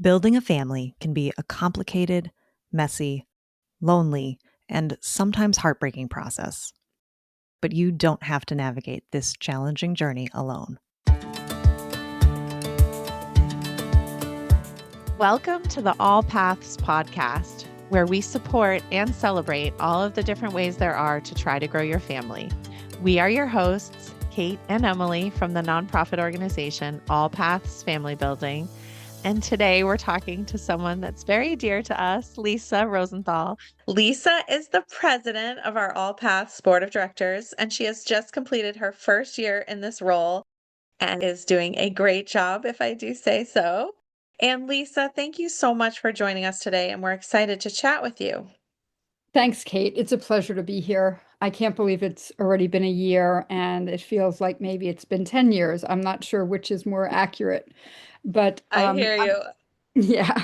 Building a family can be a complicated, messy, lonely, and sometimes heartbreaking process. But you don't have to navigate this challenging journey alone. Welcome to the AllPaths podcast, where we support and celebrate all of the different ways there are to try to grow your family. We are your hosts, Kate and Emily from the nonprofit organization AllPaths Family Building. And today we're talking to someone that's very dear to us, Lisa Rosenthal. Lisa is the president of our AllPaths Board of Directors, and she has just completed her first year in this role and is doing a great job, if I do say so. And Lisa, thank you so much for joining us today, and we're excited to chat with you. Thanks, Kate. It's a pleasure to be here. I can't believe it's already been a year, and it feels like maybe it's been 10 years. I'm not sure which is more accurate, but I hear you. yeah,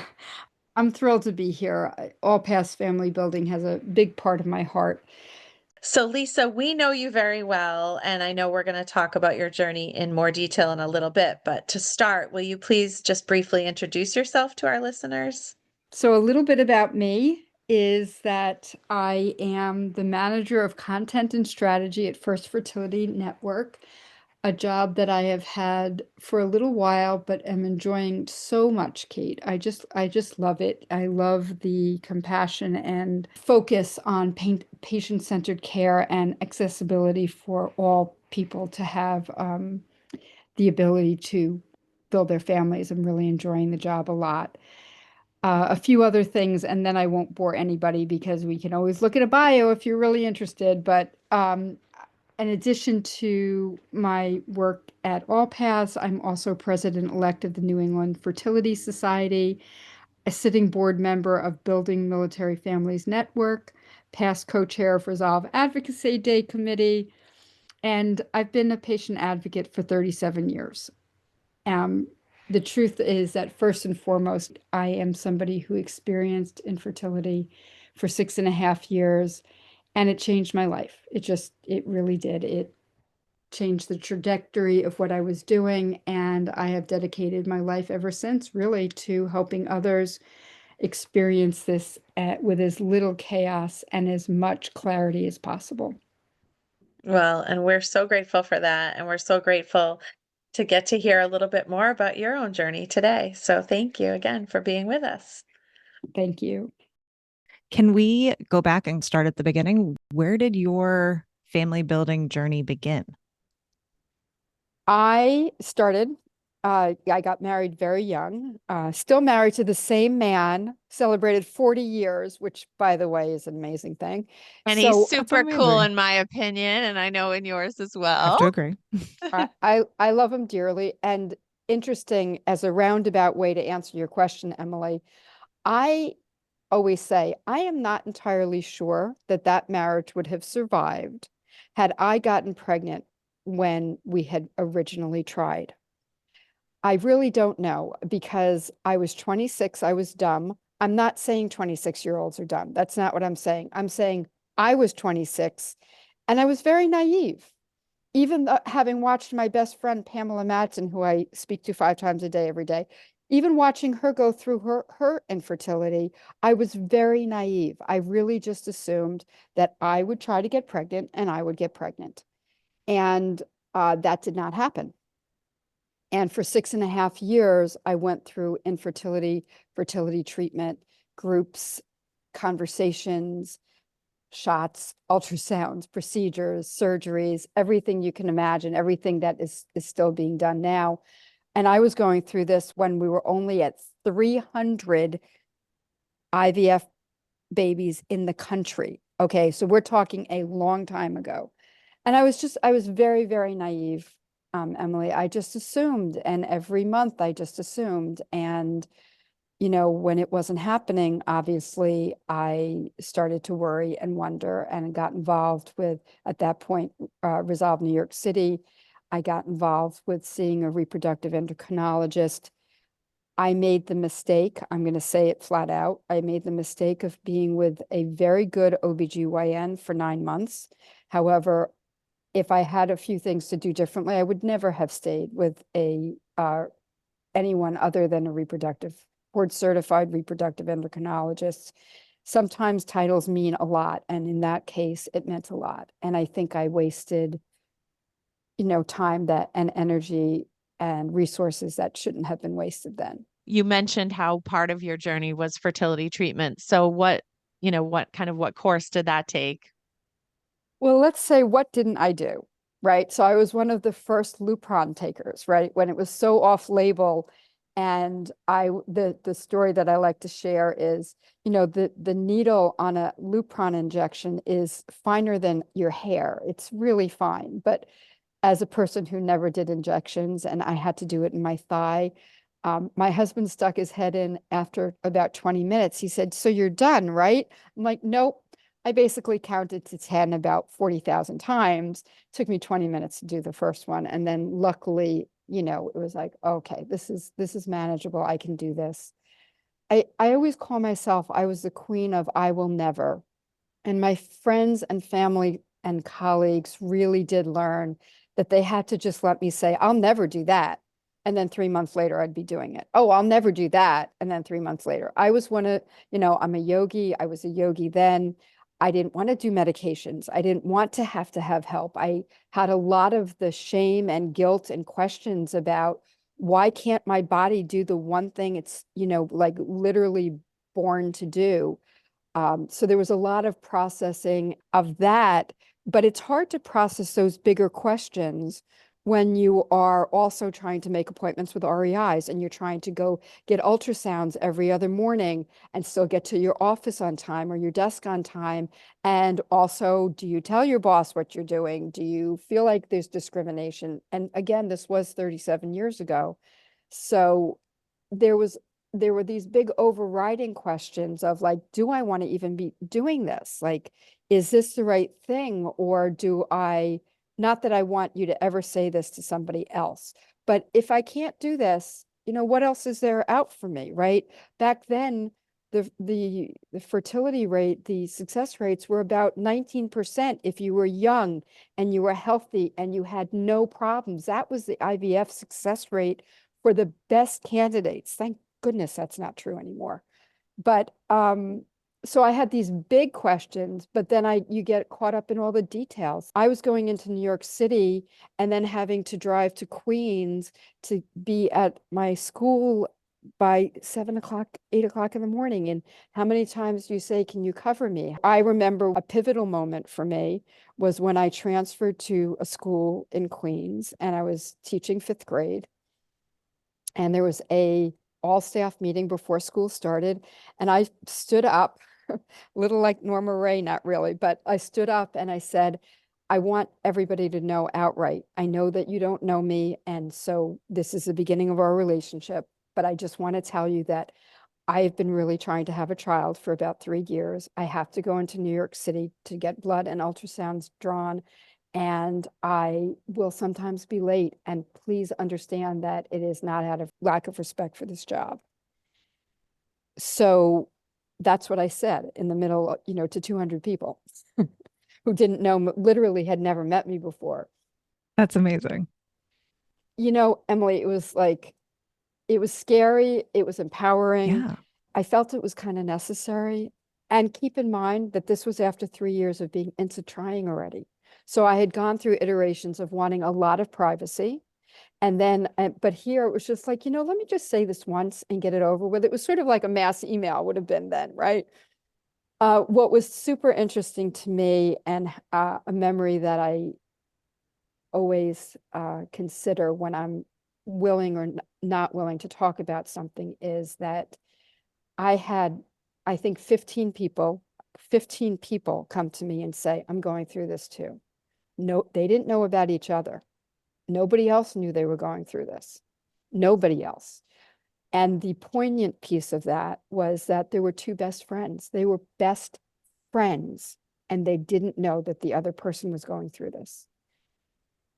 I'm thrilled to be here. AllPaths Family Building has a big part of my heart. So, Lisa, we know you very well, and I know we're going to talk about your journey in more detail in a little bit. But to start, will you please just briefly introduce yourself to our listeners? So, a little bit about me is that I am the manager of content and strategy at First Fertility Network, a job that I have had for a little while, but am enjoying so much, Kate. I just love it. I love the compassion and focus on patient-centered care and accessibility for all people to have the ability to build their families. I'm really enjoying the job a lot. A few other things, and then I won't bore anybody because we can always look at a bio if you're really interested. But in addition to my work at AllPaths, I'm also president-elect of the New England Fertility Society, a sitting board member of Building Military Families Network, past co-chair of Resolve Advocacy Day Committee, and I've been a patient advocate for 37 years. The truth is that first and foremost, I am somebody who experienced infertility for 6.5 years, and it changed my life. It really did. It changed the trajectory of what I was doing, and I have dedicated my life ever since, really, to helping others experience this with as little chaos and as much clarity as possible. Well, and we're so grateful for that. And we're so grateful to get to hear a little bit more about your own journey today. So thank you again for being with us. Thank you. Can we go back and start at the beginning? Where did your family building journey begin? I got married very young, still married to the same man, celebrated 40 years, which, by the way, is an amazing thing. And So he's super cool in my opinion, and I know in yours as well. I have to agree. I love him dearly. And interesting, as a roundabout way to answer your question, Emily, I always say I am not entirely sure that that marriage would have survived had I gotten pregnant when we had originally tried. I really don't know because I was 26, I was dumb. I'm not saying 26-year-olds are dumb. That's not what I'm saying. I'm saying I was 26 and I was very naive. Even having watched my best friend, Pamela Matson, who I speak to 5 times a day, every day, even watching her go through her infertility, I was very naive. I really just assumed that I would try to get pregnant and I would get pregnant. And that did not happen. And for 6.5 years, I went through fertility treatment, groups, conversations, shots, ultrasounds, procedures, surgeries, everything you can imagine, everything that is still being done now. And I was going through this when we were only at 300 IVF babies in the country. Okay, so we're talking a long time ago. And I was very, very naive, Emily. I just assumed, and every month I just assumed. And, when it wasn't happening, obviously, I started to worry and wonder and got involved with, at that point, Resolve New York City. I got involved with seeing a reproductive endocrinologist. I made the mistake, I'm going to say it flat out, I made the mistake of being with a very good OBGYN for 9 months. However, if I had a few things to do differently, I would never have stayed with anyone other than a reproductive board certified reproductive endocrinologists. Sometimes titles mean a lot, and in that case, it meant a lot. And I think I wasted, time that and energy and resources that shouldn't have been wasted then. You mentioned how part of your journey was fertility treatment. So what course did that take? Well, let's say, what didn't I do? Right. So I was one of the first Lupron takers, right? When it was so off label. And the story that I like to share is, the needle on a Lupron injection is finer than your hair. It's really fine. But as a person who never did injections and I had to do it in my thigh, my husband stuck his head in after about 20 minutes. He said, "So you're done, right?" I'm like, "Nope." I basically counted to 10 about 40,000 times. It took me 20 minutes to do the first one. And then luckily, it was like, okay, this is manageable. I can do this. I always call myself, I was the queen of I will never. And my friends and family and colleagues really did learn that they had to just let me say, "I'll never do that." And then 3 months later, I'd be doing it. "Oh, I'll never do that." And then 3 months later, I was one of, I'm a yogi. I was a yogi then. I didn't want to do medications. I didn't want to have help. I had a lot of the shame and guilt and questions about, why can't my body do the one thing it's, like literally born to do? So there was a lot of processing of that, but it's hard to process those bigger questions when you are also trying to make appointments with REIs and you're trying to go get ultrasounds every other morning and still get to your office on time or your desk on time. And also, do you tell your boss what you're doing? Do you feel like there's discrimination? And again, this was 37 years ago. So there was there were these big overriding questions of, like, do I want to even be doing this? Like, is this the right thing? Or do I, not that I want you to ever say this to somebody else, but if I can't do this, what else is there out for me, right? Back then, the fertility rate, the success rates were about 19% if you were young and you were healthy and you had no problems. That was the IVF success rate for the best candidates. Thank goodness that's not true anymore. But so I had these big questions, but then you get caught up in all the details. I was going into New York City and then having to drive to Queens to be at my school by 7 o'clock, 8 o'clock in the morning. And how many times do you say, "Can you cover me?" I remember a pivotal moment for me was when I transferred to a school in Queens and I was teaching fifth grade. And there was a all staff meeting before school started. And I stood up, little like Norma Ray, not really, but I stood up and I said, "I want everybody to know outright. I know that you don't know me. And so this is the beginning of our relationship. But I just want to tell you that I've been really trying to have a child for about 3 years. I have to go into New York City to get blood and ultrasounds drawn. And I will sometimes be late. And please understand that it is not out of lack of respect for this job." So that's what I said in the middle, to 200 people who didn't know, literally had never met me before. That's amazing. Emily, it was scary. It was empowering. Yeah. I felt it was kind of necessary. And keep in mind that this was after 3 years of being into trying already. So I had gone through iterations of wanting a lot of privacy. And then, but here it was just like, let me just say this once and get it over with. It was sort of like a mass email would have been then, right? What was super interesting to me and a memory that I always consider when I'm willing or not willing to talk about something is that I had, I think, 15 people come to me and say, "I'm going through this too." No, they didn't know about each other. Nobody else knew they were going through this. Nobody else. And the poignant piece of that was that there were two best friends. They were best friends, and they didn't know that the other person was going through this.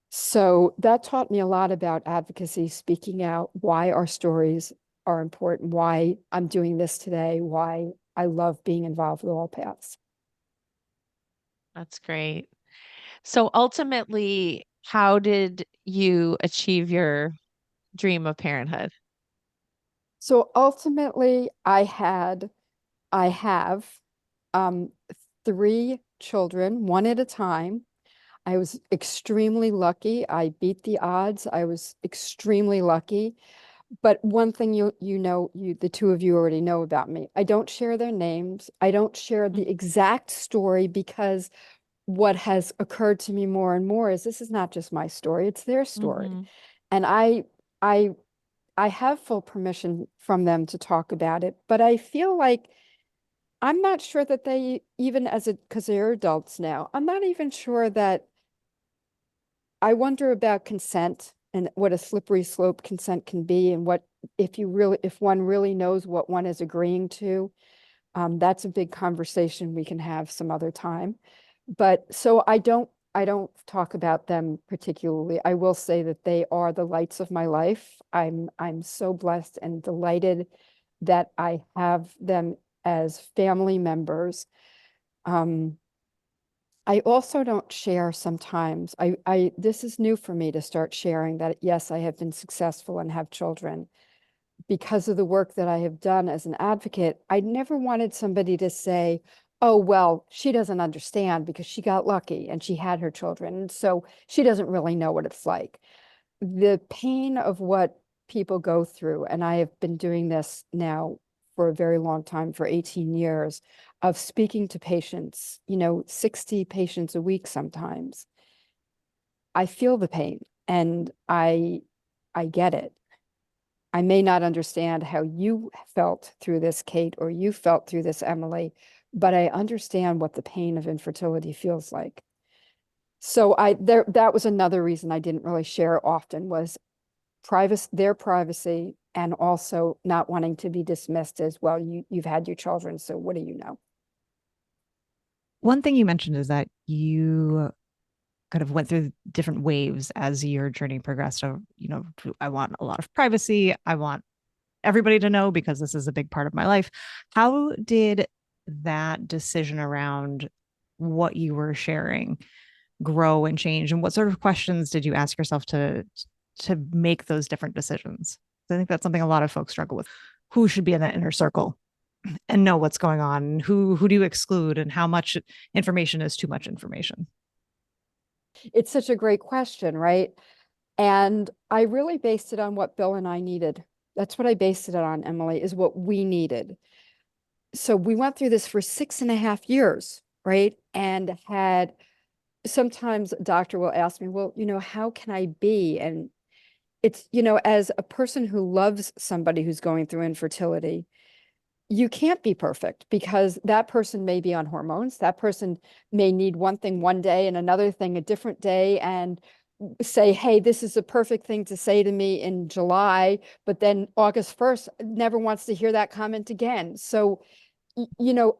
So that taught me a lot about advocacy, speaking out, why our stories are important, why I'm doing this today, why I love being involved with AllPaths. That's great. So ultimately, how did you achieve your dream of parenthood? So ultimately, I have um, three children, one at a time. I was extremely lucky. I beat the odds. I was extremely lucky. But one thing the two of you already know about me. I don't share their names. I don't share the exact story because what has occurred to me more and more is this is not just my story, it's their story. Mm-hmm. And I I have full permission from them to talk about it, but I feel like I'm not sure that they even because they're adults now, I'm not even sure that I wonder about consent and what a slippery slope consent can be and what if one really knows what one is agreeing to. That's a big conversation we can have some other time. But so I don't talk about them particularly. I will say that they are the lights of my life. I'm so blessed and delighted that I have them as family members. Um, I also don't share sometimes. This is new for me to start sharing that yes, I have been successful and have children because of the work that I have done as an advocate. I never wanted somebody to say, oh, well, she doesn't understand because she got lucky and she had her children. And so she doesn't really know what it's like. The pain of what people go through, and I have been doing this now for a very long time, for 18 years, of speaking to patients, 60 patients a week sometimes. I feel the pain and I get it. I may not understand how you felt through this, Kate, or you felt through this, Emily, but I understand what the pain of infertility feels like. So that was another reason I didn't really share often was their privacy and also not wanting to be dismissed as well. You've had your children, so what do you know? One thing you mentioned is that you kind of went through different waves as your journey progressed. So, I want a lot of privacy. I want everybody to know because this is a big part of my life. How did that decision around what you were sharing grow and change? And what sort of questions did you ask yourself to make those different decisions? I think that's something a lot of folks struggle with. Who should be in that inner circle and know what's going on? Who do you exclude and how much information is too much information? It's such a great question, right? And I really based it on what Bill and I needed. That's what I based it on, Emily, is what we needed. So we went through this for 6.5 years, right? And had sometimes a doctor will ask me, well, how can I be? And it's, as a person who loves somebody who's going through infertility, you can't be perfect because that person may be on hormones. That person may need one thing one day and another thing a different day and say, hey, this is a perfect thing to say to me in July, but then August 1st never wants to hear that comment again. So,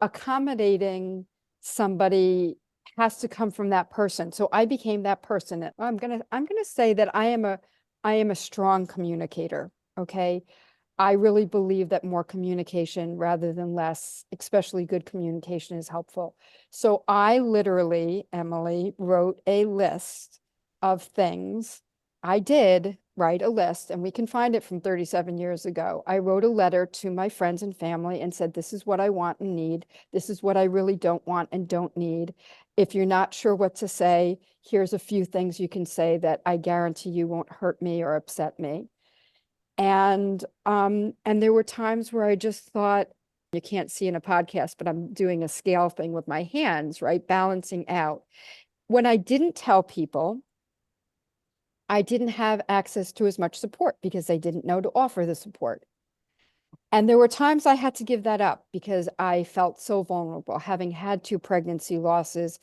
accommodating somebody has to come from that person. So I became that person. I'm gonna say that I am a strong communicator. Okay. I really believe that more communication rather than less, especially good communication, is helpful. So I literally, Emily, wrote a list of things. I did write a list, and we can find it from 37 years ago. I wrote a letter to my friends and family and said, this is what I want and need. This is what I really don't want and don't need. If you're not sure what to say, here's a few things you can say that I guarantee you won't hurt me or upset me. And there were times where I just thought, you can't see in a podcast, but I'm doing a scale thing with my hands, right? Balancing out. When I didn't tell people, I didn't have access to as much support because they didn't know to offer the support. And there were times I had to give that up because I felt so vulnerable. Having had two pregnancy losses,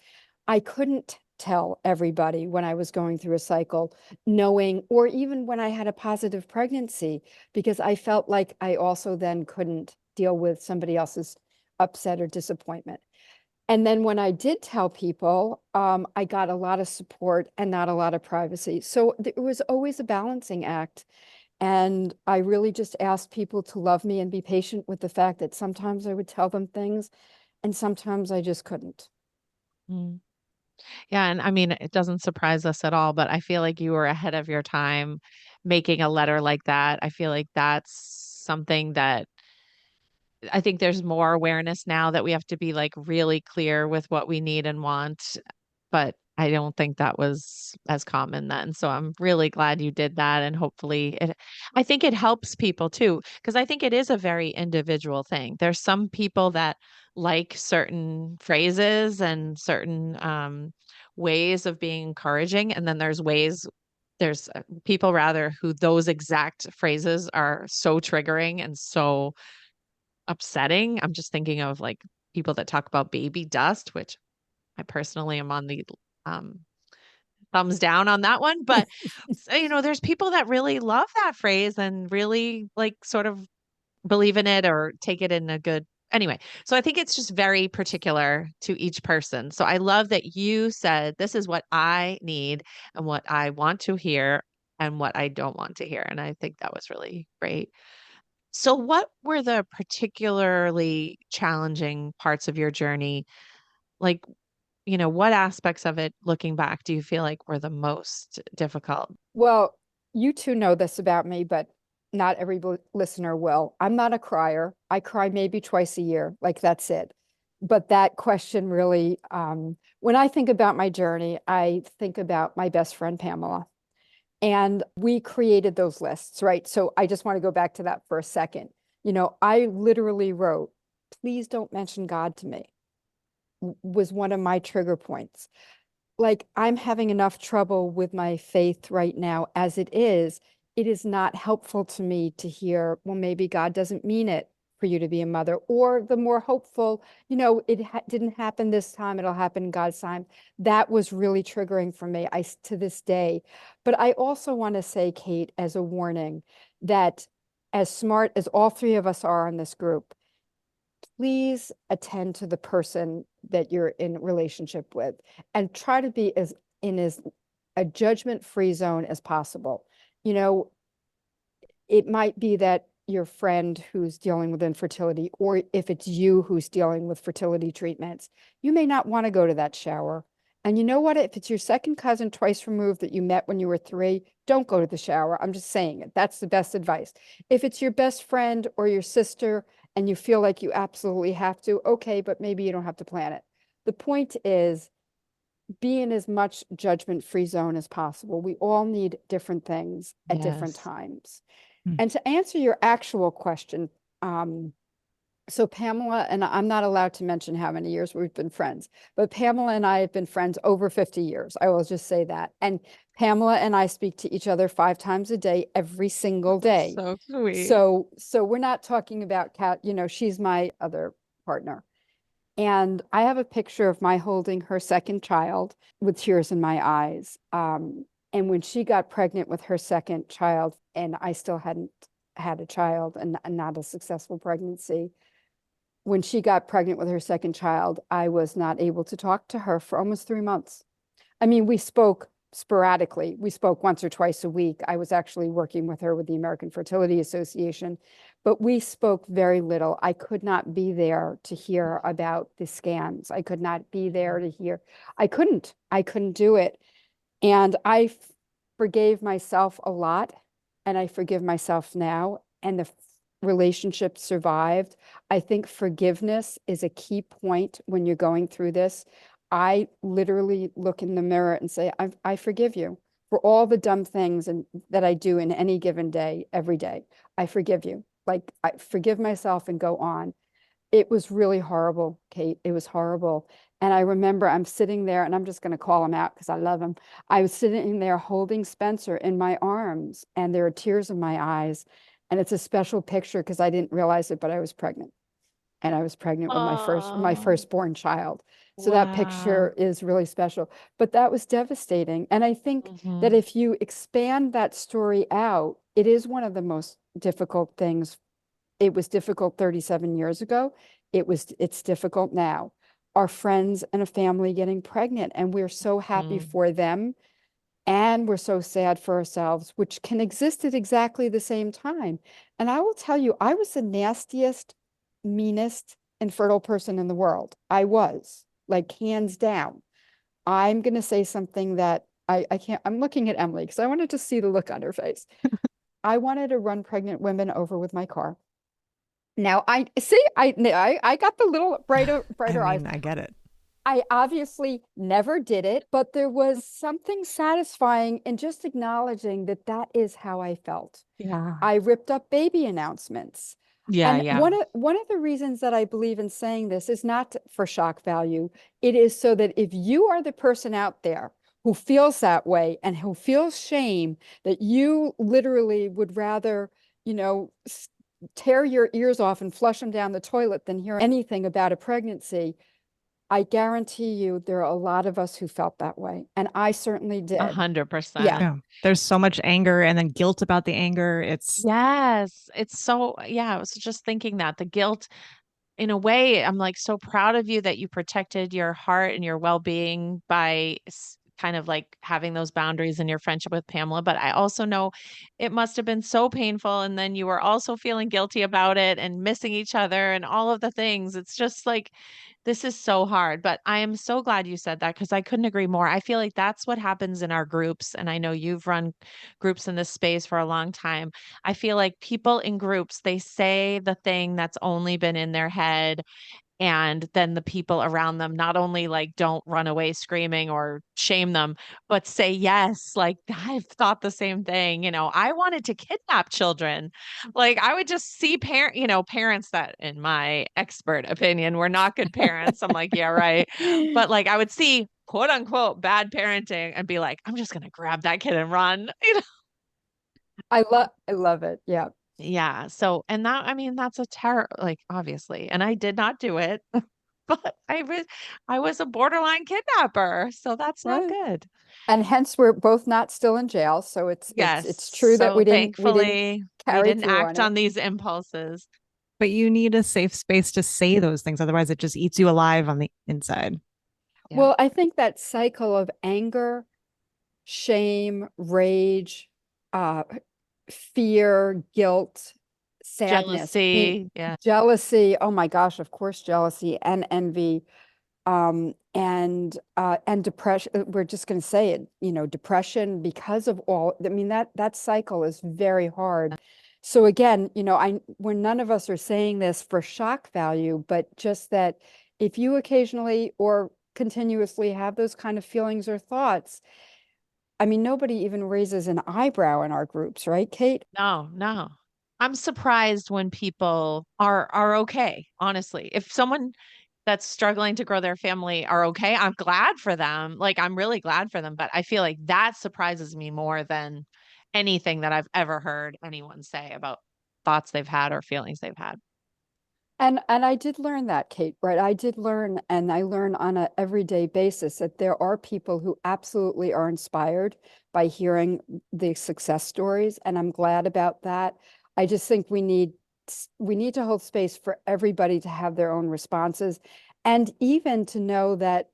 I couldn't tell everybody when I was going through a cycle, knowing, or even when I had a positive pregnancy, because I felt like I also then couldn't deal with somebody else's upset or disappointment. And then when I did tell people, I got a lot of support and not a lot of privacy. So it was always a balancing act. And I really just asked people to love me and be patient with the fact that sometimes I would tell them things and sometimes I just couldn't. Mm. Yeah, and I mean, it doesn't surprise us at all, but I feel like you were ahead of your time making a letter like that. I feel like that's something that I think there's more awareness now that we have to be like really clear with what we need and want. But I don't think that was as common then. So I'm really glad you did that. And hopefully I think it helps people too, because I think it is a very individual thing. There's some people that like certain phrases and certain ways of being encouraging. And then there's people rather who those exact phrases are so triggering and so upsetting. I'm just thinking of like people that talk about baby dust, which I personally am on the um, thumbs down on that one. But there's people that really love that phrase and really like sort of believe in it or take it in a good anyway. So I think it's just very particular to each person. So I love that you said this is what I need and what I want to hear and what I don't want to hear. And I think that was really great. So, what were the particularly challenging parts of your journey? Like, what aspects of it, looking back, do you feel like were the most difficult? Well, you two know this about me, but not every listener will. I'm not a crier. I cry maybe twice a year, like that's it. But that question really, when I think about my journey, I think about my best friend, Pamela. And we created those lists, right? So I just want to go back to that for a second. I literally wrote, please don't mention God to me, was one of my trigger points. Like, I'm having enough trouble with my faith right now as it is. It is not helpful to me to hear, well, maybe God doesn't mean it for you to be a mother, or the more hopeful, it didn't happen this time, it'll happen in God's time. That was really triggering for me, to this day. But I also want to say, Kate, as a warning, that as smart as all three of us are in this group, please attend to the person that you're in relationship with and try to be as a judgment-free zone as possible. You know, it might be that your friend who's dealing with infertility, or if it's you who's dealing with fertility treatments, you may not want to go to that shower. And you know what? If it's your second cousin twice removed that you met when you were 3, don't go to the shower. I'm just saying it. That's the best advice. If it's your best friend or your sister and you feel like you absolutely have to, okay, but maybe you don't have to plan it. The point is, be in as much judgment-free zone as possible. We all need different things at different Yes. times. Mm. And to answer your actual question, so Pamela, and I'm not allowed to mention how many years we've been friends, but Pamela and I have been friends over 50 years. I will just say that. And Pamela and I speak to each other 5 times a day, every single That's day. so sweet. So we're not talking about Kat, she's my other partner. And I have a picture of my holding her second child with tears in my eyes. And when she got pregnant with her second child, and I still hadn't had a child and not a successful pregnancy, when she got pregnant with her second child, I was not able to talk to her for almost 3 months. I mean, we spoke sporadically. We spoke once or twice a week. I was actually working with her with the American Fertility Association, but we spoke very little. I could not be there to hear about the scans. I could not be there to hear. I couldn't do it. And I forgave myself a lot, and I forgive myself now. And the relationship survived. I think forgiveness is a key point when you're going through this. I literally look in the mirror and say, I forgive you for all the dumb things that I do in any given day, every day. I forgive you. Like, I forgive myself and go on. It was really horrible, Kate. It was horrible. And I remember I'm sitting there, and I'm just going to call him out because I love him. I was sitting there holding Spencer in my arms, and there are tears in my eyes. And it's a special picture because I didn't realize it, but I was pregnant. And I was pregnant with my Oh, firstborn child. So that wow. picture is really special. But that was devastating. And I think that Hmm. if you expand that story out, it is one of the most difficult things. It was difficult 37 years ago. It's difficult now. Our friends and a family getting pregnant, and we're so happy Hmm. for them, and we're so sad for ourselves, which can exist at exactly the same time. And I will tell you, I was the nastiest, meanest, infertile person in the world. I was, like, hands down. I'm going to say something that I can't, I'm looking at Emily because I wanted to see the look on her face. I wanted to run pregnant women over with my car. Now I see, I got the little I brighter eyes. mean, I get it. I obviously never did it, but there was something satisfying in just acknowledging that that is how I felt. Yeah. I ripped up baby announcements. Yeah, And yeah. one of the reasons that I believe in saying this is not for shock value. It is so that if you are the person out there who feels that way and who feels shame, that you literally would rather, you know, tear your ears off and flush them down the toilet than hear anything about a pregnancy. I guarantee you there are a lot of us who felt that way. And I certainly did. Yeah. 100%. Yeah. There's so much anger and then guilt about the anger. It's Yes. It's so, yeah, I was just thinking that the guilt, in a way, I'm like so proud of you that you protected your heart and your well-being by kind of like having those boundaries in your friendship with Pamela. But I also know it must have been so painful. And then you were also feeling guilty about it and missing each other and all of the things. It's just like, this is so hard. But I am so glad you said that because I couldn't agree more. I feel like that's what happens in our groups. And I know you've run groups in this space for a long time. I feel like people in groups, they say the thing that's only been in their head, and then the people around them not only like don't run away screaming or shame them, but say yes, like I've thought the same thing. I wanted to kidnap children. Like I would just see parents that in my expert opinion were not good parents. I'm like, yeah, right. But like I would see quote unquote bad parenting and be like, I'm just gonna grab that kid and run. I love it. Yeah. Yeah. So, and that, I mean, that's a terror, like, obviously. And I did not do it, but I was a borderline kidnapper. So that's not Right. good. And hence we're both not still in jail. So Yes. it's true that So we didn't thankfully, we carry didn't through on act it. on these impulses. but you need a safe space to say those things. Otherwise, it just eats you alive on the inside. Yeah. Well, I think that cycle of anger, shame, rage, uh, fear, guilt, sadness, I mean, Jealousy. Yeah. jealousy. Oh my gosh, of course, jealousy and envy, and depression. We're just going to say it, depression because of all. I mean, that cycle is very hard. So again, when none of us are saying this for shock value, but just that if you occasionally or continuously have those kind of feelings or thoughts, I mean, nobody even raises an eyebrow in our groups, right, Kate? No, no. I'm surprised when people are okay, honestly. If someone that's struggling to grow their family are okay, I'm glad for them. Like I'm really glad for them, but I feel like that surprises me more than anything that I've ever heard anyone say about thoughts they've had or feelings they've had. And I did learn that, Kate, right? I did learn, and I learn on a everyday basis that there are people who absolutely are inspired by hearing the success stories, and I'm glad about that. I just think we need to hold space for everybody to have their own responses, and even to know that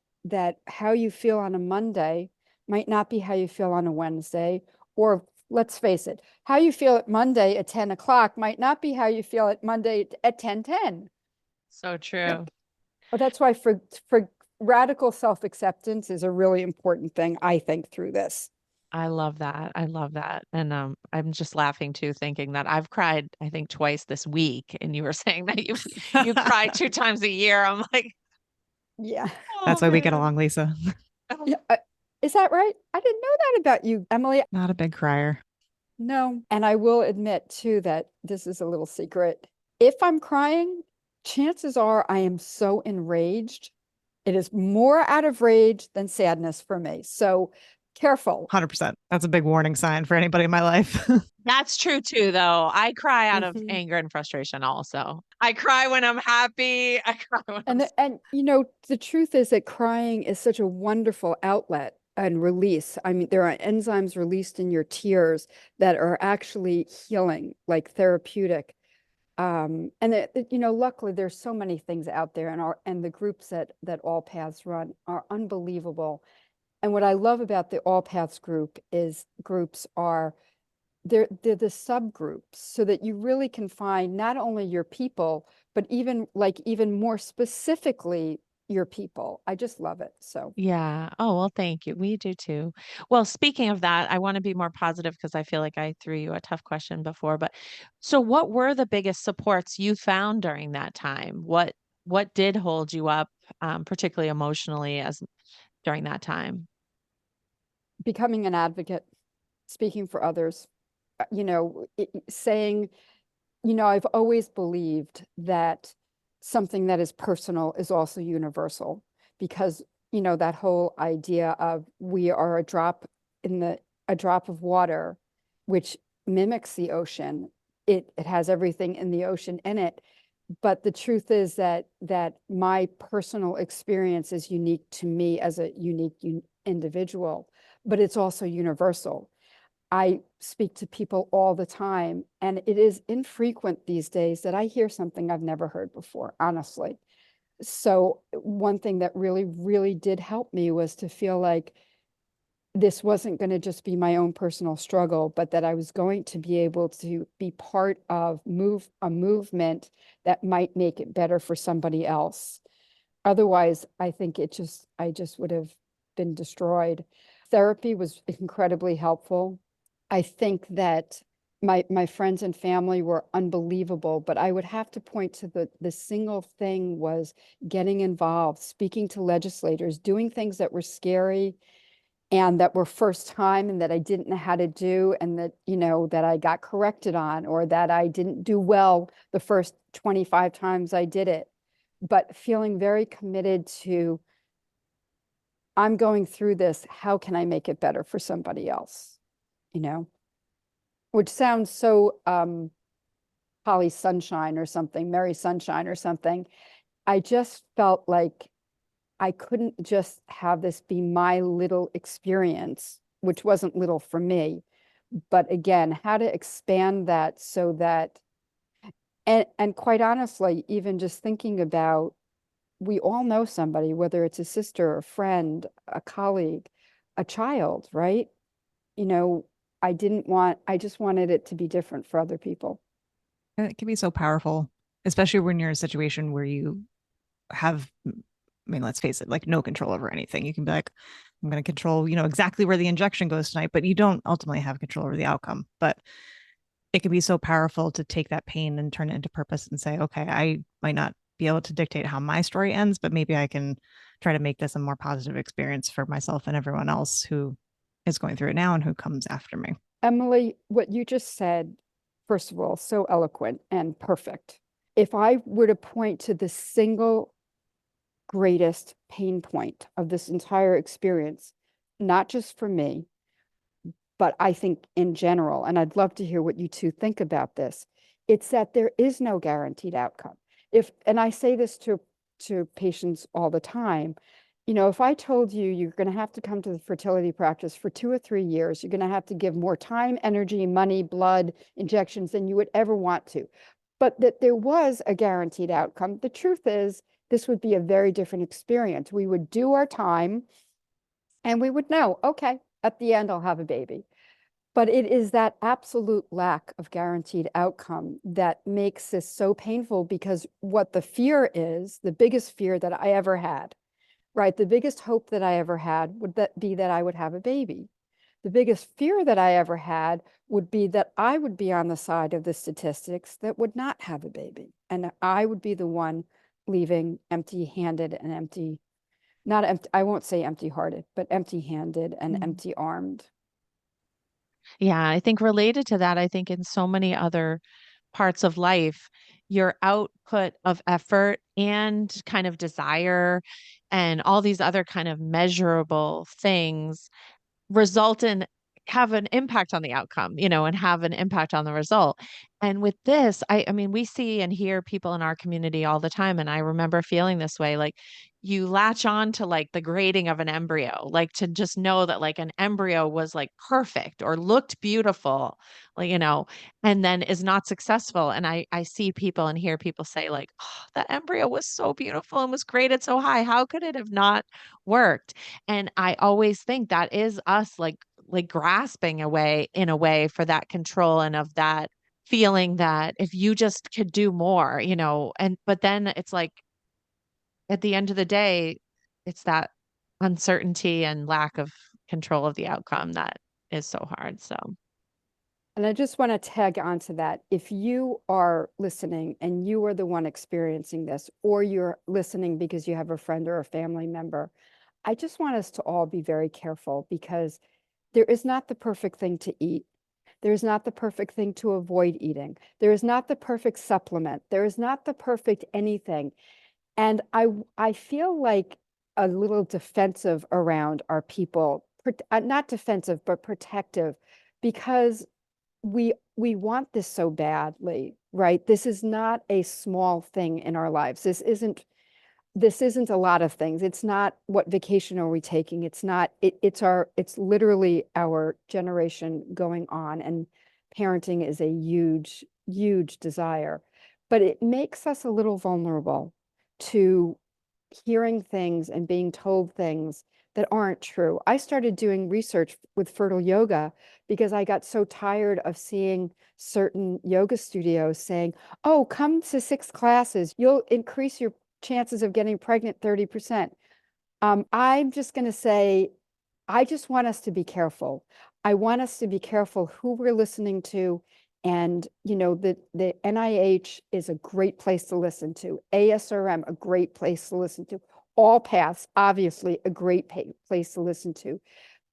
how you feel on a Monday might not be how you feel on a Wednesday, or let's face it, how you feel at Monday at 10 o'clock might not be how you feel at Monday at 10:10. So Yep. true. Well, that's why for radical self-acceptance is a really important thing, I think, through this. I love that. I love that. And I'm just laughing too, thinking that I've cried, I think, twice this week. And you were saying that you cry two times a year. I'm like, Yeah. oh That's why we get man. along, Lisa. Yeah. Is that right? I didn't know that about you, Emily. Not a big crier. No. And I will admit too that this is a little secret. If I'm crying, chances are I am so enraged. It is more out of rage than sadness for me. So careful. 100%. That's a big warning sign for anybody in my life. That's true too, though. I cry out of Mhm. anger and frustration also. I cry when I'm happy. I cry when I'm And the truth is that crying is such a wonderful outlet and release. I mean, there are enzymes released in your tears that are actually healing, like therapeutic. And luckily there's so many things out there, and the groups that All Paths run are unbelievable. And what I love about the All Paths groups are they're the subgroups, so that you really can find not only your people, but even more specifically, your people. I just love it. So Yeah. Oh, well, thank you. We do too. Well, speaking of that, I want to be more positive because I feel like I threw you a tough question before. But so what were the biggest supports you found during that time? What did hold you up, particularly emotionally as during that time? becoming an advocate, speaking for others, saying, I've always believed that something that is personal is also universal because, that whole idea of we are a drop of water, which mimics the ocean. It has everything in the ocean in it. But the truth is that my personal experience is unique to me as a unique individual, but it's also universal. I speak to people all the time, and it is infrequent these days that I hear something I've never heard before, honestly. So one thing that really, really did help me was to feel like this wasn't going to just be my own personal struggle, but that I was going to be able to be part of a movement that might make it better for somebody else. Otherwise, I think I just would have been destroyed. Therapy was incredibly helpful. I think that my friends and family were unbelievable, but I would have to point to the single thing was getting involved, speaking to legislators, doing things that were scary and that were first time and that I didn't know how to do and that, that I got corrected on or that I didn't do well the first 25 times I did it. But feeling very committed to, I'm going through this, how can I make it better for somebody else? You know, which sounds so Holly Sunshine or something, Mary Sunshine or something. I just felt like I couldn't just have this be my little experience, which wasn't little for me. But again, how to expand that so that, and quite honestly, even just thinking about, we all know somebody, whether it's a sister, a friend, a colleague, a child, right? You know, I just wanted it to be different for other people. And it can be so powerful, especially when you're in a situation where you have, I mean, let's face it, like no control over anything. You can be like, I'm going to control, exactly where the injection goes tonight, but you don't ultimately have control over the outcome. But it can be so powerful to take that pain and turn it into purpose and say, okay, I might not be able to dictate how my story ends, but maybe I can try to make this a more positive experience for myself and everyone else who is going through it now and who comes after me. Emily, what you just said, first of all, so eloquent and perfect. If I were to point to the single greatest pain point of this entire experience, not just for me, but I think in general, and I'd love to hear what you two think about this, it's that there is no guaranteed outcome. And I say this to patients all the time, if I told you you're going to have to come to the fertility practice for 2 or 3 years, you're going to have to give more time, energy, money, blood, injections than you would ever want to, but that there was a guaranteed outcome. The truth is, this would be a very different experience. We would do our time and we would know, okay, at the end, I'll have a baby. But it is that absolute lack of guaranteed outcome that makes this so painful because what the fear is, the biggest fear that I ever had, right? The biggest hope that I ever had would that be that I would have a baby. The biggest fear that I ever had would be that I would be on the side of the statistics that would not have a baby. And I would be the one leaving empty-handed and empty, not empty, I won't say empty-hearted, but empty-handed and Mm. empty-armed. Yeah, I think related to that, I think in so many other parts of life, your output of effort and kind of desire and all these other kind of measurable things result in have an impact on the outcome, and have an impact on the result. And with this, I mean, we see and hear people in our community all the time. And I remember feeling this way, like you latch on to like the grading of an embryo, like to just know that like an embryo was like perfect or looked beautiful, like, and then is not successful. And I see people and hear people say like, oh, that embryo was so beautiful and was graded so high. How could it have not worked? And I always think that is us like grasping away in a way for that control and of that feeling that if you just could do more, and but then it's like at the end of the day, it's that uncertainty and lack of control of the outcome that is so hard. So, And I just want to tag onto that. If you are listening and you are the one experiencing this, or you're listening because you have a friend or a family member, I just want us to all be very careful, because there is not the perfect thing to eat. There is not the perfect thing to avoid eating. There is not the perfect supplement. There is not the perfect anything. And I feel like a little defensive around our people, not defensive, but protective, because we want this so badly, right? This is not a small thing in our lives. This isn't a lot of things. It's not what vacation are we taking. It's not, it's literally our generation going on, and parenting is a huge, huge desire. But it makes us a little vulnerable to hearing things and being told things that aren't true. I started doing research with fertile yoga because I got so tired of seeing certain yoga studios saying, oh, come to 6 classes, you'll increase your chances of getting pregnant 30%. I'm just going to say, I just want us to be careful. I want us to be careful who we're listening to. And, the NIH is a great place to listen to. ASRM, a great place to listen to. AllPaths, obviously, a great place to listen to.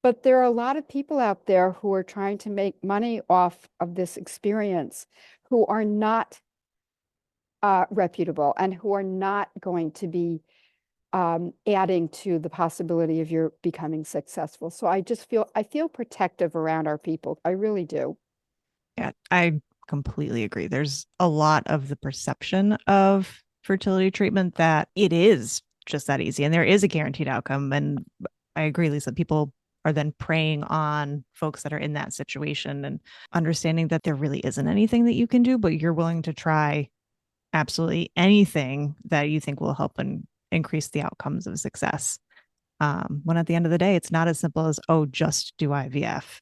But there are a lot of people out there who are trying to make money off of this experience, who are not reputable, and who are not going to be adding to the possibility of your becoming successful. So I feel protective around our people. I really do. Yeah, I completely agree. There's a lot of the perception of fertility treatment that it is just that easy and there is a guaranteed outcome. And I agree, Lisa, people are then preying on folks that are in that situation and understanding that there really isn't anything that you can do, but you're willing to try absolutely anything that you think will help and increase the outcomes of success. When at the end of the day, it's not as simple as, oh, just do IVF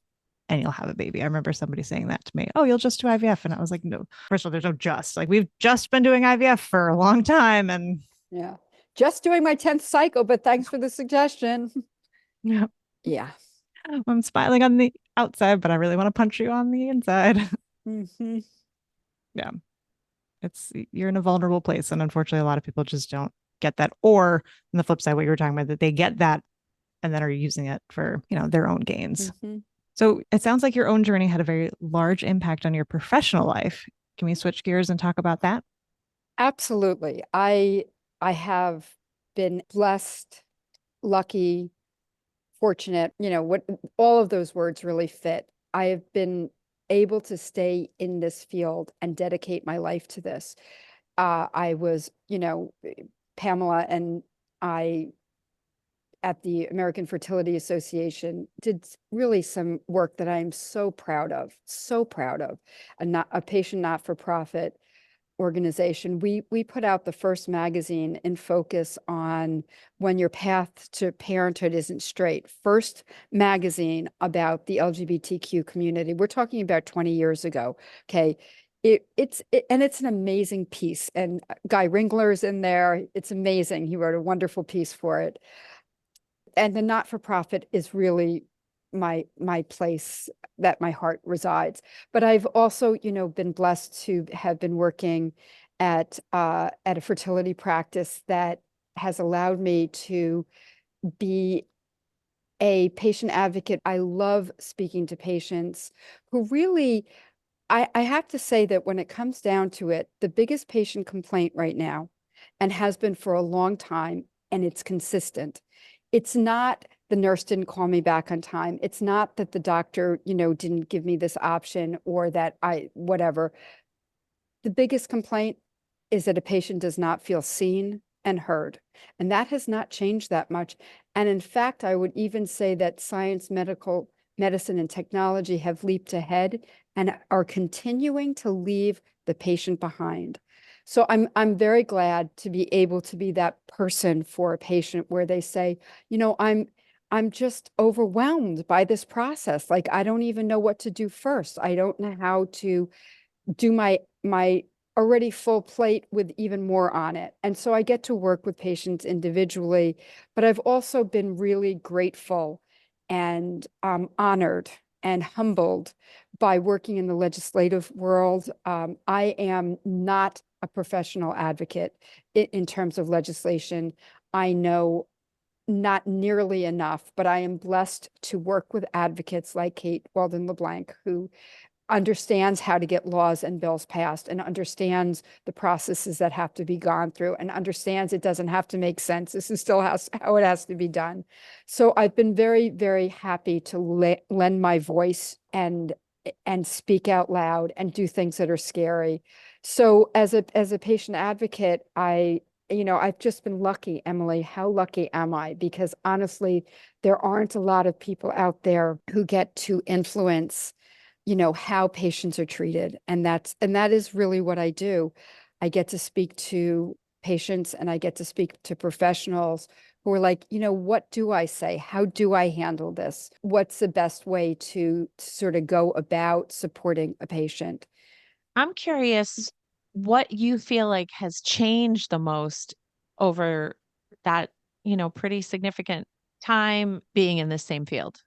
and you'll have a baby. I remember somebody saying that to me, oh, you'll just do IVF. And I was like, no, first of all, there's no just. Like, we've just been doing IVF for a long time. And Yeah. Just doing my 10th cycle, but thanks for the suggestion. yeah, Yeah. I'm smiling on the outside, but I really want to punch you on the inside. Hmm. Yeah, you're in a vulnerable place. And unfortunately, a lot of people just don't get that. Or on the flip side, what you were talking about, that they get that and then are using it for, their own gains. Hmm. So it sounds like your own journey had a very large impact on your professional life. Can we switch gears and talk about that? Absolutely. I have been blessed, lucky, fortunate, what all of those words really fit. I have been able to stay in this field and dedicate my life to this. I was, Pamela and I at the American Fertility Association did really some work that I'm so proud of, so proud of. A patient not-for-profit organization. We put out the first magazine in focus on when your path to parenthood isn't straight. First magazine about the LGBTQ community. We're talking about 20 years ago. Okay. And it's an amazing piece. And Guy Ringler's in there. It's amazing. He wrote a wonderful piece for it. And the not-for-profit is really my place that my heart resides. But I've also, been blessed to have been working at a fertility practice that has allowed me to be a patient advocate. I love speaking to patients who really, I have to say that when it comes down to it, the biggest patient complaint right now, and has been for a long time, and it's consistent, it's not the nurse didn't call me back on time. It's not that the doctor, didn't give me this option, or that whatever. The biggest complaint is that a patient does not feel seen and heard. And that has not changed that much. And in fact, I would even say that science, medical medicine, and technology have leaped ahead and are continuing to leave the patient behind. So I'm very glad to be able to be that person for a patient where they say, I'm just overwhelmed by this process. Like, I don't even know what to do first. I don't know how to do my already full plate with even more on it. And so I get to work with patients individually, but I've also been really grateful and honored and humbled by working in the legislative world. I am not a professional advocate in terms of legislation. I know not nearly enough, but I am blessed to work with advocates like Kate Weldon LeBlanc, who understands how to get laws and bills passed and understands the processes that have to be gone through and understands it doesn't have to make sense. This is still how it has to be done. So I've been very, very happy to lend my voice and speak out loud and do things that are scary. So as a patient advocate, I've just been lucky, Emily. How lucky am I? Because honestly, there aren't a lot of people out there who get to influence how patients are treated. And that is really what I do. I get to speak to patients and I get to speak to professionals who are like, what do I say? How do I handle this? What's the best way to sort of go about supporting a patient? I'm curious what you feel like has changed the most over that, pretty significant time being in the same field.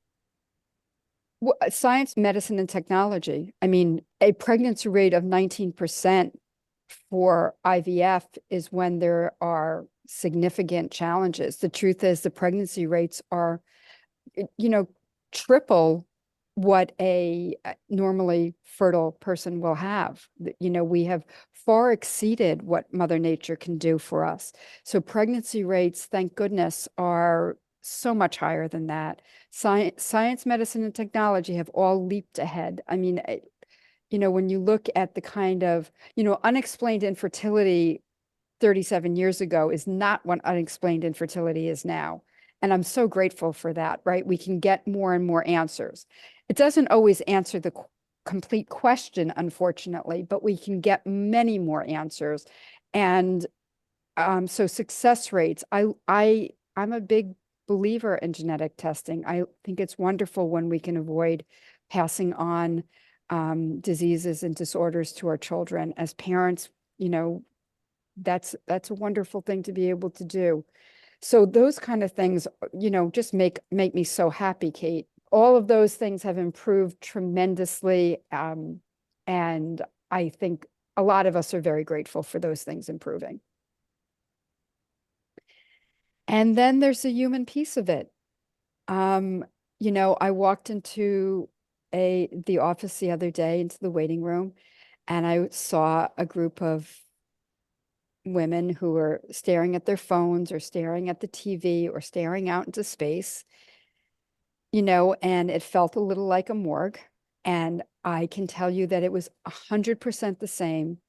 Science, medicine, and technology. I mean, a pregnancy rate of 19% for IVF is when there are significant challenges. The truth is the pregnancy rates are, you know, triple what a normally fertile person will have. We have far exceeded what Mother Nature can do for us. So pregnancy rates, thank goodness, are so much higher than that. Science, medicine, and technology have all leaped ahead. I mean, when you look at the kind of, unexplained infertility 37 years ago is not what unexplained infertility is now. And I'm so grateful for that, right? We can get more and more answers. It doesn't always answer the complete question, unfortunately, but we can get many more answers. And so success rates, I'm a big believer in genetic testing. I think it's wonderful when we can avoid passing on diseases and disorders to our children. As parents, that's a wonderful thing to be able to do. So those kind of things, just make me so happy, Kate. All of those things have improved tremendously. And I think a lot of us are very grateful for those things improving. And then there's the human piece of it. I walked into the office the other day, into the waiting room, and I saw a group of women who were staring at their phones or staring at the TV or staring out into space, and it felt a little like a morgue. And I can tell you that it was 100% the same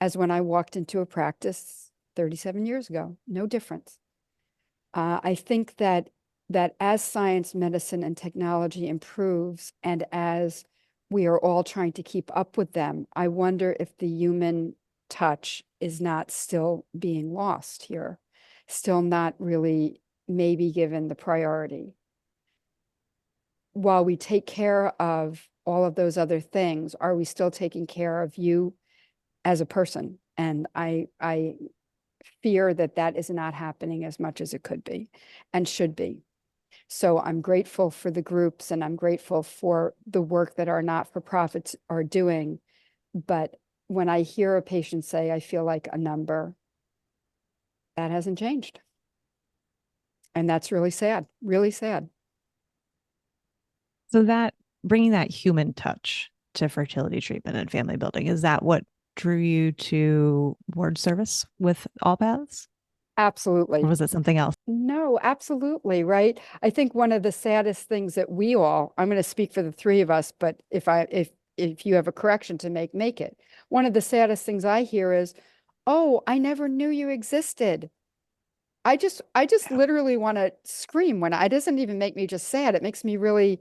as when I walked into a practice 37 years ago. No difference. I think that as science, medicine, and technology improves, and as we are all trying to keep up with them, I wonder if the human touch is not still being lost here, still not really maybe given the priority. While we take care of all of those other things, are we still taking care of you as a person? And I fear that is not happening as much as it could be and should be. So I'm grateful for the groups and I'm grateful for the work that our not-for-profits are doing. But when I hear a patient say, I feel like a number, that hasn't changed. And that's really sad, really sad. So that bringing that human touch to fertility treatment and family building, is that what drew you to ward service with AllPaths? Absolutely. Or was it something else? No, absolutely, right? I think one of the saddest things that I'm going to speak for the three of us, but if you have a correction to make it. One of the saddest things I hear is, "Oh, I never knew you existed." I just literally want to scream when it doesn't even make me just sad. It makes me really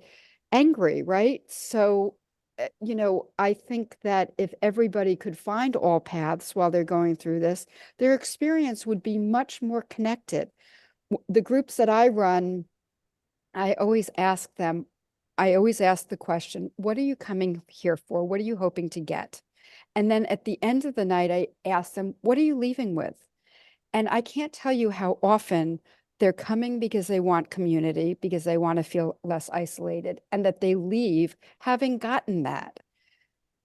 angry, right? So, I think that if everybody could find AllPaths while they're going through this, their experience would be much more connected. The groups that I run, I always ask the question, what are you coming here for? What are you hoping to get? And then at the end of the night, I ask them, what are you leaving with? And I can't tell you how often they're coming because they want community, because they want to feel less isolated, and that they leave having gotten that.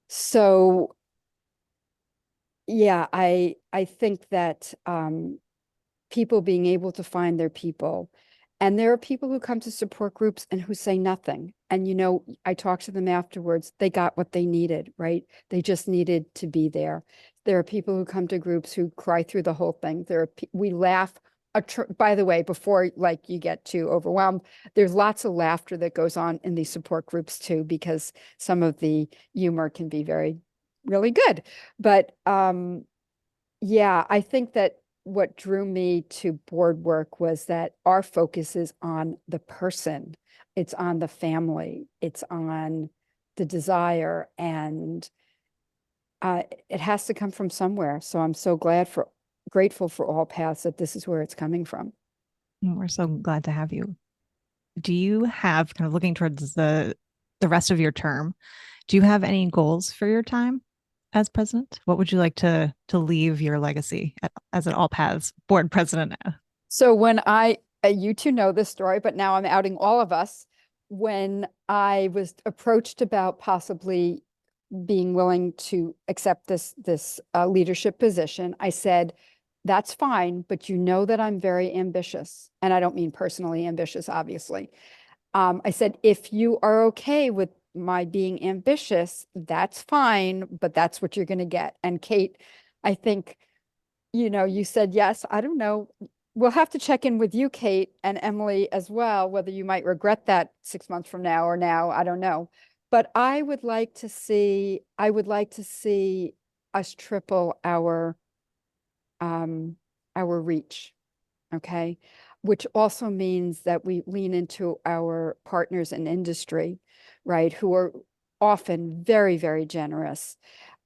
So yeah, I think that people being able to find their people. And there are people who come to support groups and who say nothing. And, you know, I talked to them afterwards. They got what they needed, right? They just needed to be there. There are people who come to groups who cry through the whole thing. We laugh. By the way, before like you get too overwhelmed, there's lots of laughter that goes on in these support groups too, because some of the humor can be really good. But yeah, I think that what drew me to board work was that our focus is on the person. It's on the family. It's on the desire, and it has to come from somewhere. So I'm so grateful for AllPaths that this is where it's coming from. We're so glad to have you. Do you have, kind of looking towards the rest of your term, do you have any goals for your time as president? What would you like to leave your legacy as an AllPaths board president? So when you two know this story, but now I'm outing all of us. When I was approached about possibly being willing to accept this leadership position, I said, that's fine, but you know that I'm very ambitious. And I don't mean personally ambitious, obviously. I said, if you are okay with my being ambitious, that's fine, but that's what you're going to get. And Kate, I think, you know, you said yes. I don't know. We'll have to check in with you, Kate, and Emily as well, whether you might regret that 6 months from now or now. I don't know. But I would like to see us triple um, our reach. Okay. Which also means that we lean into our partners in industry, right? Who are often very, very generous.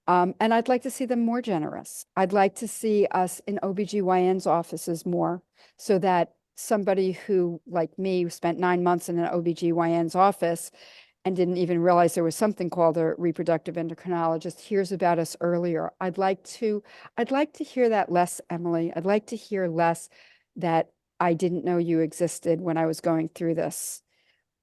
And I'd like to see them more generous. I'd like to see us in OBGYN's offices more, so that somebody who, like me, who spent 9 months in an OBGYN's office and didn't even realize there was something called a reproductive endocrinologist, hears about us earlier. I'd like to hear that less, Emily. I'd like to hear less that I didn't know you existed when I was going through this.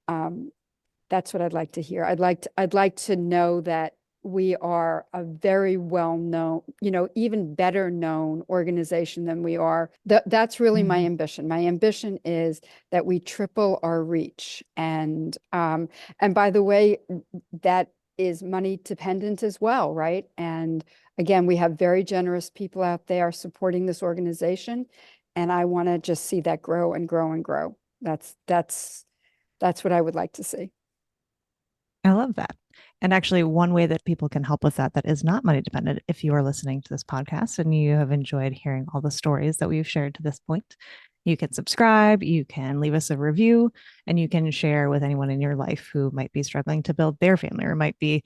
That's what I'd like to hear. I'd like to know that we are a very well known, you know, even better known organization than we are. That's really my ambition. My ambition is that we triple our reach. And by the way, that is money dependent as well, right? And again, we have very generous people out there supporting this organization. And I want to just see that grow and grow and grow. That's what I would like to see. I love that. And actually, one way that people can help with that is not money dependent, if you are listening to this podcast and you have enjoyed hearing all the stories that we've shared to this point, you can subscribe, you can leave us a review, and you can share with anyone in your life who might be struggling to build their family, or might be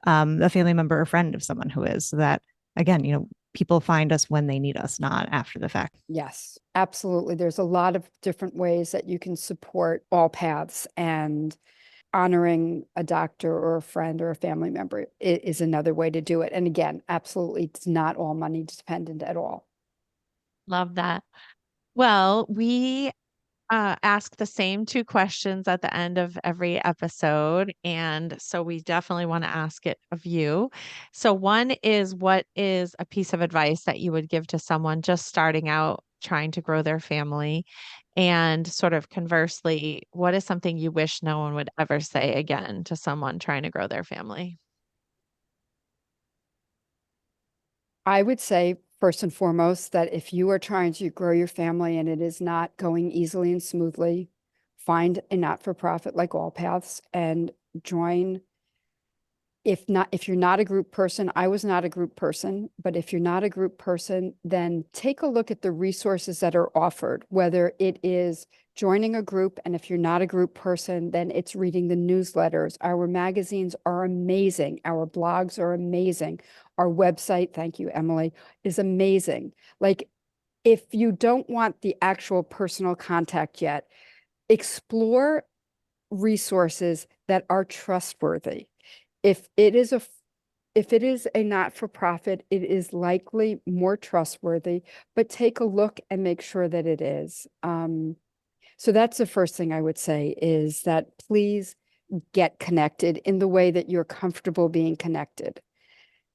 a family member or friend of someone who is. So that, again, you know, people find us when they need us, not after the fact. Yes, absolutely. There's a lot of different ways that you can support AllPaths, and honoring a doctor or a friend or a family member is another way to do it. And again, absolutely, it's not all money dependent at all. Love that. Well, we ask the same two questions at the end of every episode. And so we definitely want to ask it of you. So, one is, what is a piece of advice that you would give to someone just starting out trying to grow their family? And sort of conversely, what is something you wish no one would ever say again to someone trying to grow their family? I would say, first and foremost, that if you are trying to grow your family and it is not going easily and smoothly, find a not-for-profit like AllPaths and join. If you're not a group person, I was not a group person, but if you're not a group person, then take a look at the resources that are offered, whether it is joining a group. And if you're not a group person, then it's reading the newsletters. Our magazines are amazing. Our blogs are amazing. Our website, thank you, Emily, is amazing. Like, if you don't want the actual personal contact yet, explore resources that are trustworthy. If it is if it is a not-for-profit, it is likely more trustworthy, but take a look and make sure that it is. So that's the first thing I would say, is that please get connected in the way that you're comfortable being connected.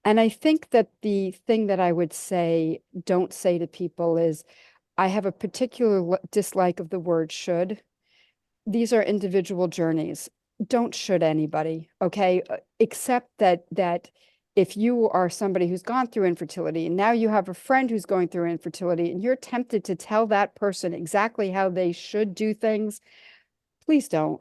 And I think that the thing that I would say, don't say to people is, I have a particular dislike of the word should. These are individual journeys. Don't should anybody, okay? Except that if you are somebody who's gone through infertility and now you have a friend who's going through infertility and you're tempted to tell that person exactly how they should do things, please don't.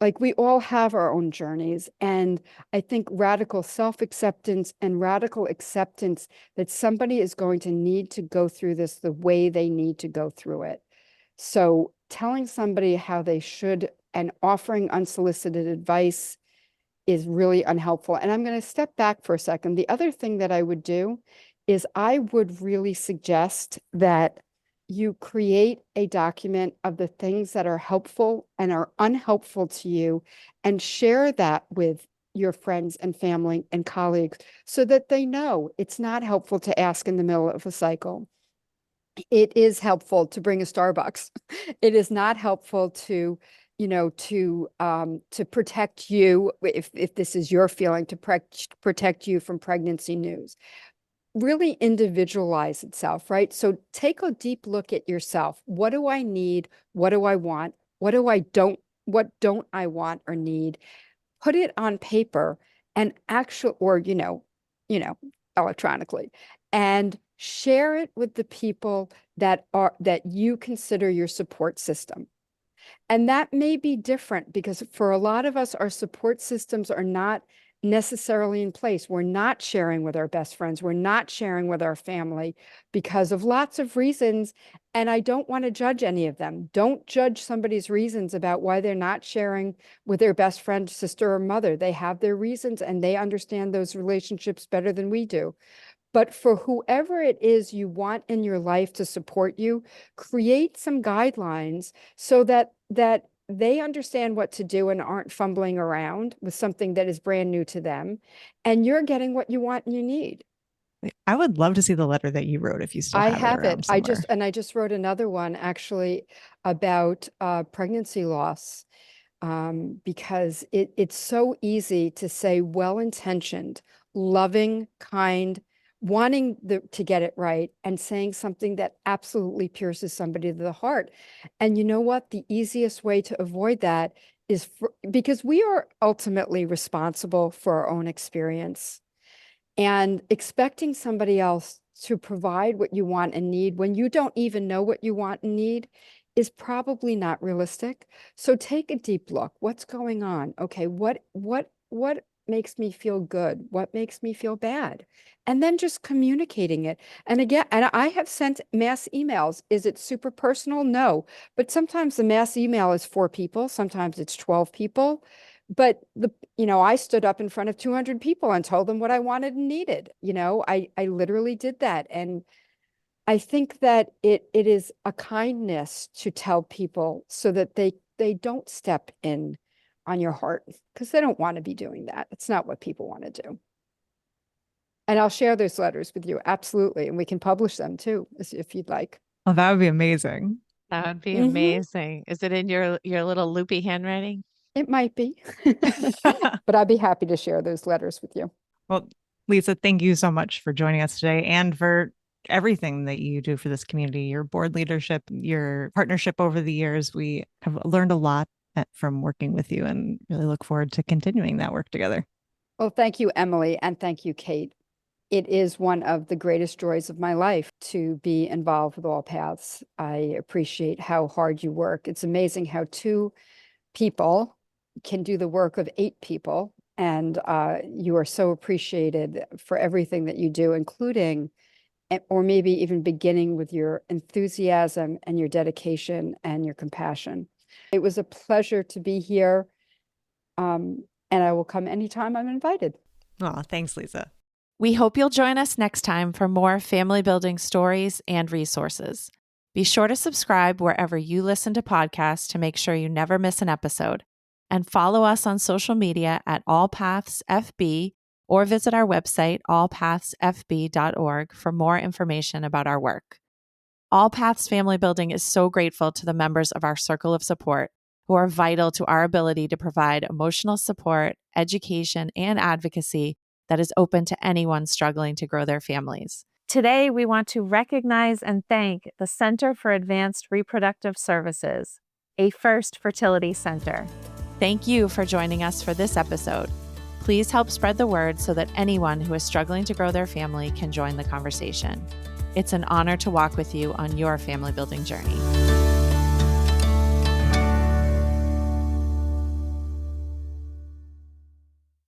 Like, we all have our own journeys. And I think radical self-acceptance and radical acceptance that somebody is going to need to go through this the way they need to go through it. So telling somebody how they should and offering unsolicited advice is really unhelpful. And I'm going to step back for a second. The other thing that I would do is I would really suggest that you create a document of the things that are helpful and are unhelpful to you, and share that with your friends and family and colleagues so that they know it's not helpful to ask in the middle of a cycle. It is helpful to bring a Starbucks. It is not helpful to, to protect you if this is your feeling, to protect you from pregnancy news. Really individualize itself, right? So take a deep look at yourself. What do I need? What do I want? What don't I want or need? Put it on paper and electronically, and share it with the people that you consider your support system. And that may be different because for a lot of us, our support systems are not necessarily in place. We're not sharing with our best friends. We're not sharing with our family because of lots of reasons. And I don't want to judge any of them. Don't judge somebody's reasons about why they're not sharing with their best friend, sister, or mother. They have their reasons and they understand those relationships better than we do. But for whoever it is you want in your life to support you, create some guidelines so that they understand what to do and aren't fumbling around with something that is brand new to them, and you're getting what you want and you need. I would love to see the letter that you wrote if you still I have it have it. around somewhere. I just wrote another one actually about pregnancy loss, because it's so easy to say well-intentioned, loving, kind, wanting to get it right, and saying something that absolutely pierces somebody to the heart. And you know what? The easiest way to avoid that is because we are ultimately responsible for our own experience. And expecting somebody else to provide what you want and need when you don't even know what you want and need is probably not realistic. So take a deep look. What's going on? Okay, what makes me feel good? What makes me feel bad? And then just communicating it. And again, and I have sent mass emails. Is it super personal? No. But sometimes the mass email is 4 people, sometimes it's 12 people. But I stood up in front of 200 people and told them what I wanted and needed. I literally did that. And I think that it is a kindness to tell people so that they don't step in on your heart, because they don't want to be doing that. It's not what people want to do. And I'll share those letters with you. Absolutely. And we can publish them too, if you'd like. Oh, that would be amazing. That would be amazing. Is it in your little loopy handwriting? It might be, but I'd be happy to share those letters with you. Well, Lisa, thank you so much for joining us today and for everything that you do for this community, your board leadership, your partnership over the years. We have learned a lot from working with you and really look forward to continuing that work together. Well, thank you, Emily, and thank you, Kate. It is one of the greatest joys of my life to be involved with AllPaths. I appreciate how hard you work. It's amazing how 2 people can do the work of 8 people. And you are so appreciated for everything that you do, including, or maybe even beginning with your enthusiasm and your dedication and your compassion. It was a pleasure to be here. And I will come anytime I'm invited. Oh, thanks, Lisa. We hope you'll join us next time for more family building stories and resources. Be sure to subscribe wherever you listen to podcasts to make sure you never miss an episode. And follow us on social media at AllPaths FB or visit our website, allpathsfb.org, for more information about our work. AllPaths Family Building is so grateful to the members of our circle of support who are vital to our ability to provide emotional support, education, and advocacy that is open to anyone struggling to grow their families. Today, we want to recognize and thank the Center for Advanced Reproductive Services, a first fertility center. Thank you for joining us for this episode. Please help spread the word so that anyone who is struggling to grow their family can join the conversation. It's an honor to walk with you on your family building journey.